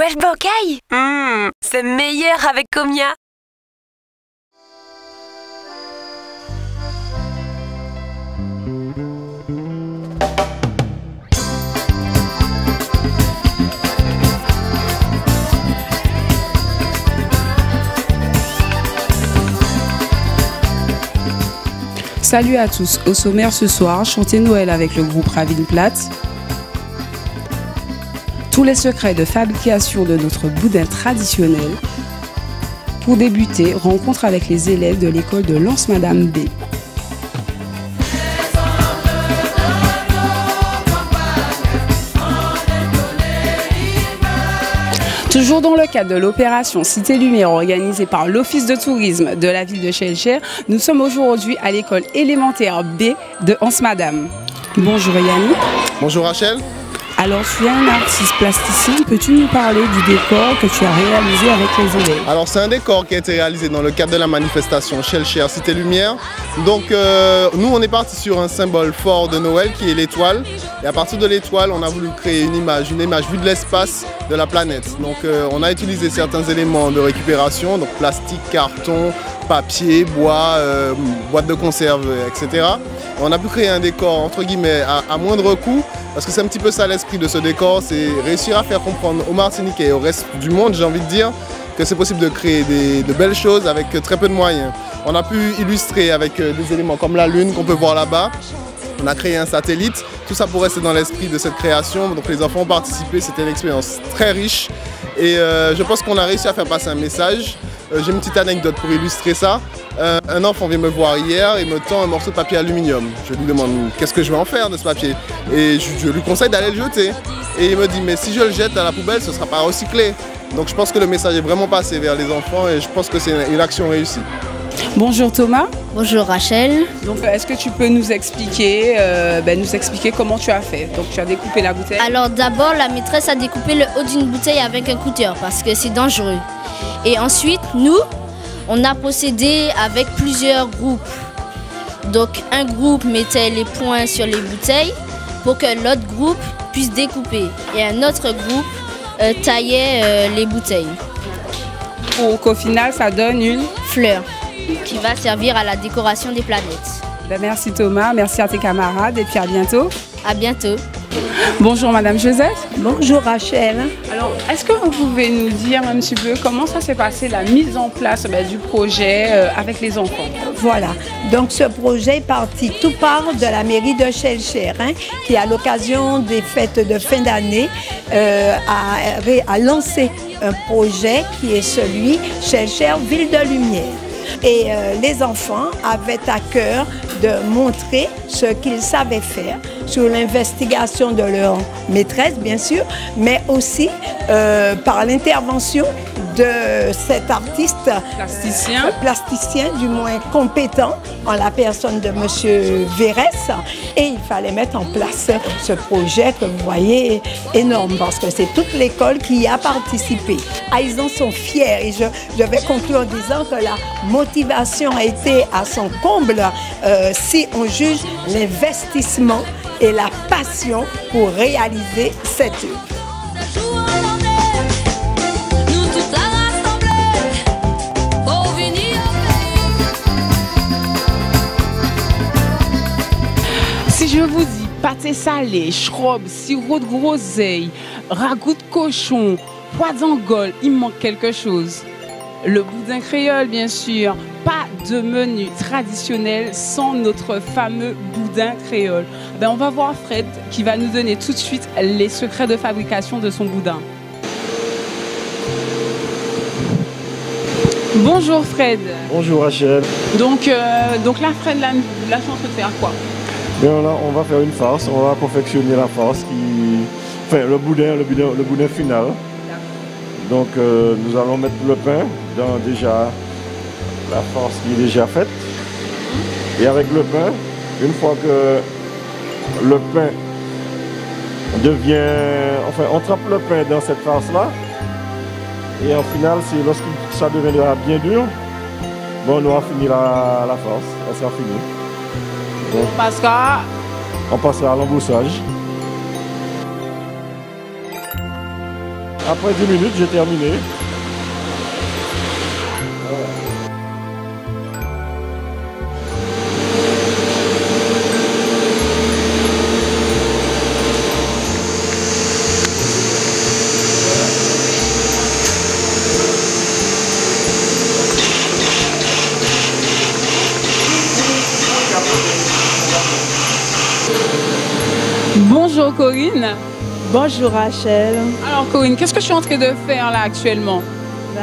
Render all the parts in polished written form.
Wesh Bokai, c'est meilleur avec Comia. Salut à tous, au sommaire ce soir, chanter Noël avec le groupe Ravine Plate. Tous les secrets de fabrication de notre boudin traditionnel. Pour débuter, rencontre avec les élèves de l'école de Lance Madame B. Toujours dans le cadre de l'opération Cité Lumière organisée par l'Office de tourisme de la ville de Schellcher, nous sommes aujourd'hui à l'école élémentaire B de Anse Madame. Bonjour Yannick. Bonjour Rachel. Alors tu es un artiste plasticien, peux-tu nous parler du décor que tu as réalisé avec les élèves? Alors c'est un décor qui a été réalisé dans le cadre de la manifestation Schellcher Cité Lumière. Donc nous on est parti sur un symbole fort de Noël qui est l'étoile. Et à partir de l'étoile on a voulu créer une image vue de l'espace de la planète. Donc on a utilisé certains éléments de récupération, donc plastique, carton, papier, bois, boîte de conserve, etc. Et on a pu créer un décor entre guillemets à moindre coût, parce que c'est un petit peu ça l'esprit de ce décor, c'est réussir à faire comprendre aux Martiniquais et au reste du monde, j'ai envie de dire, que c'est possible de créer de belles choses avec très peu de moyens. On a pu illustrer avec des éléments comme la lune qu'on peut voir là-bas. On a créé un satellite, tout ça pour rester dans l'esprit de cette création. Donc les enfants ont participé, c'était une expérience très riche. Et je pense qu'on a réussi à faire passer un message. J'ai une petite anecdote pour illustrer ça. Un enfant vient me voir hier et me tend un morceau de papier aluminium. Je lui demande qu'est-ce que je vais en faire de ce papier. Et je lui conseille d'aller le jeter. Et il me dit mais si je le jette à la poubelle, ce ne sera pas recyclé. Donc je pense que le message est vraiment passé vers les enfants et je pense que c'est une action réussie. Bonjour Thomas. Bonjour Rachel. Donc est-ce que tu peux nous expliquer comment tu as fait? Donc tu as découpé la bouteille. Alors d'abord la maîtresse a découpé le haut d'une bouteille avec un couteau parce que c'est dangereux. Et ensuite nous, on a procédé avec plusieurs groupes. Donc un groupe mettait les points sur les bouteilles pour que l'autre groupe puisse découper. Et un autre groupe taillait les bouteilles. Pour qu'au final ça donne une fleur qui va servir à la décoration des planètes. Merci Thomas, merci à tes camarades et puis à bientôt. À bientôt. Bonjour Madame Josette. Bonjour Rachel. Alors, est-ce que vous pouvez nous dire un petit peu comment ça s'est passé la mise en place du projet avec les enfants? Voilà, donc ce projet est parti tout part de la mairie de Schellcher, qui à l'occasion des fêtes de fin d'année a lancé un projet qui est celui Schellcher Ville de Lumière. Et les enfants avaient à cœur de montrer ce qu'ils savaient faire sur l'investigation de leur maîtresse, bien sûr, mais aussi par l'intervention de cet artiste plasticien, du moins compétent, en la personne de M. Vérès. Et il fallait mettre en place ce projet que vous voyez énorme, parce que c'est toute l'école qui y a participé. Ah, ils en sont fiers et je vais conclure en disant que la motivation a été à son comble si on juge l'investissement et la passion pour réaliser cette œuvre. Si je vous dis pâté salé, schrob, sirop de groseille, ragoût de cochon, pois d'Angole, il manque quelque chose. Le boudin créole, bien sûr. Pas de menu traditionnel sans notre fameux boudin créole. On va voir Fred qui va nous donner tout de suite les secrets de fabrication de son boudin. Bonjour Fred. Bonjour Rachel. Donc là Fred, là je suis en train de faire quoi? Bien, là, on va faire une farce, on va confectionner la farce le boudin final. Donc nous allons mettre le pain dans déjà la farce qui est déjà faite. Et avec le pain, une fois que le pain on trempe le pain dans cette farce là. Et en final, c'est lorsque ça deviendra bien dur, on aura fini la farce, elle sera finie. On passera à l'emboussage. Après 10 minutes, j'ai terminé. Bonjour Corinne. Bonjour Rachel. Alors Corinne, qu'est-ce que je suis en train de faire là actuellement?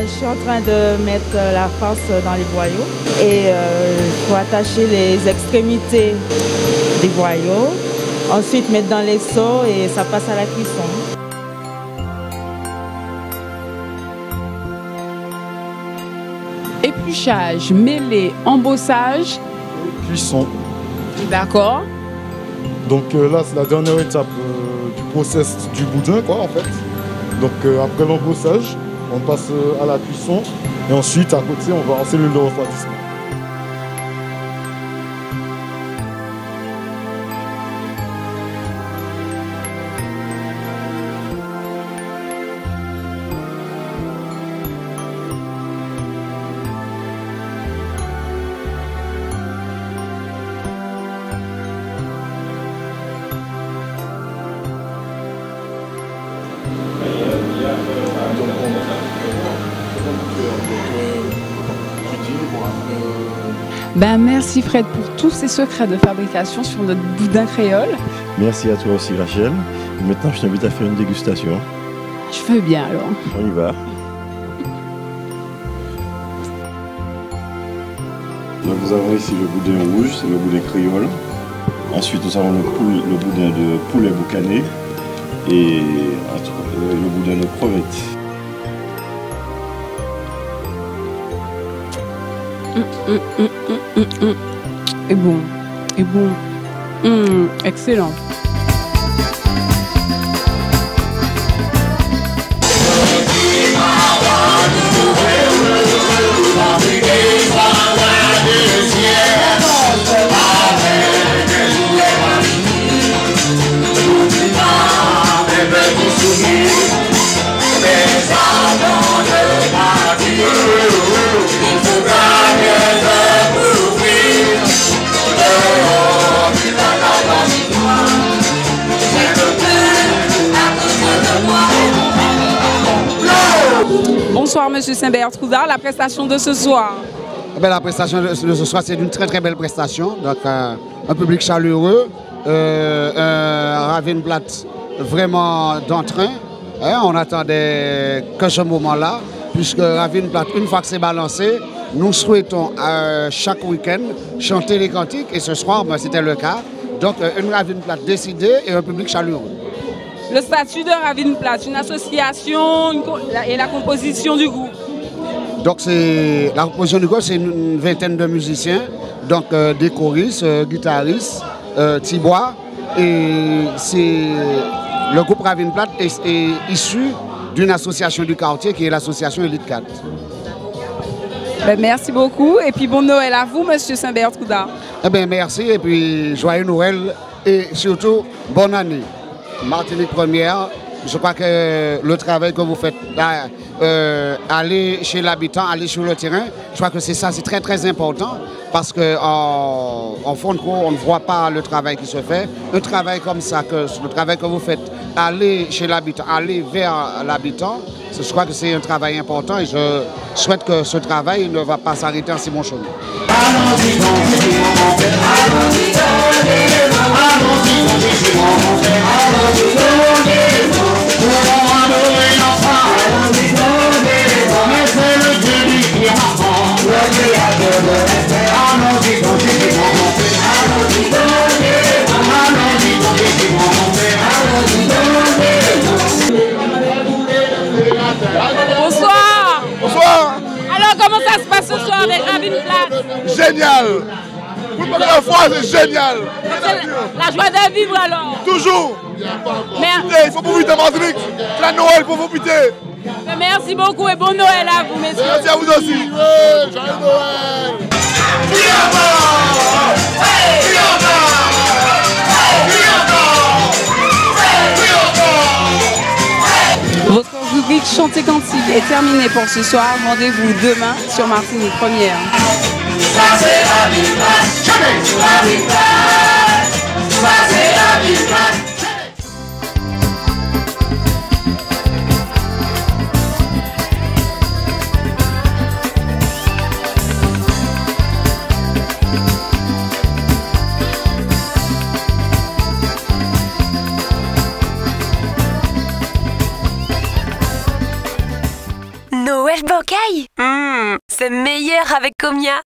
Je suis en train de mettre la farce dans les boyaux et il faut attacher les extrémités des boyaux, ensuite mettre dans les seaux et ça passe à la cuisson. Épluchage, mêlé, embossage. Cuisson. D'accord. Donc là, c'est la dernière étape du process du boudin, quoi, en fait. Donc après l'embossage, on passe à la cuisson. Et ensuite, à côté, on va en cellule de refroidissement. Ben, merci Fred pour tous ces secrets de fabrication sur notre boudin créole. Merci à toi aussi, Rachel. Maintenant, je t'invite à faire une dégustation. Je veux bien alors. On y va. Donc, nous avons ici le boudin rouge, c'est le boudin créole. Ensuite, nous avons le boudin de poulet boucané et le boudin de crevette. Et bon, et bon. Excellent. Bonsoir Monsieur Saint-Bertroudard, la prestation de ce soir. La prestation de ce soir, c'est une très très belle prestation. Donc un public chaleureux, un Ravenplatt vraiment d'entrain. On attendait que ce moment-là, puisque Ravenplatt, une fois que c'est balancé, nous souhaitons chaque week-end chanter les cantiques et ce soir, c'était le cas. Donc une Ravenplatt décidée et un public chaleureux. Le statut de Ravenplatt, une association et la composition du groupe. Donc la composition du groupe, c'est une vingtaine de musiciens, donc des choristes, guitaristes, tibois. Et le groupe Ravenplatt est issu d'une association du quartier qui est l'association Elite 4. Ben, merci beaucoup et puis bon Noël à vous, Monsieur Saint-Bertroudard. Merci et puis joyeux Noël et surtout bonne année. Martinique Première, je crois que le travail que vous faites, aller chez l'habitant, aller sur le terrain, je crois que c'est ça, c'est très très important parce qu'en fond de cours, on ne voit pas le travail qui se fait. Un travail comme ça, le travail que vous faites, aller chez l'habitant, aller vers l'habitant, je crois que c'est un travail important et je souhaite que ce travail ne va pas s'arrêter en si bon chemin. Bonsoir. Bonsoir. Alors comment ça se passe ce soir avec Ravenplatt? Génial. Pour la première fois, c'est génial. La joie de vivre alors. Toujours. Merci. Il faut profiter de Martinique. La Noël, il faut profiter. Merci beaucoup et bon Noël à vous, messieurs. Merci à vous aussi. Joyeux Noël. Votre joue rubrique Chanter Cantique est terminée pour ce soir. Rendez-vous demain sur Martinique Première. Noël Bocaille, c'est meilleur avec Comia.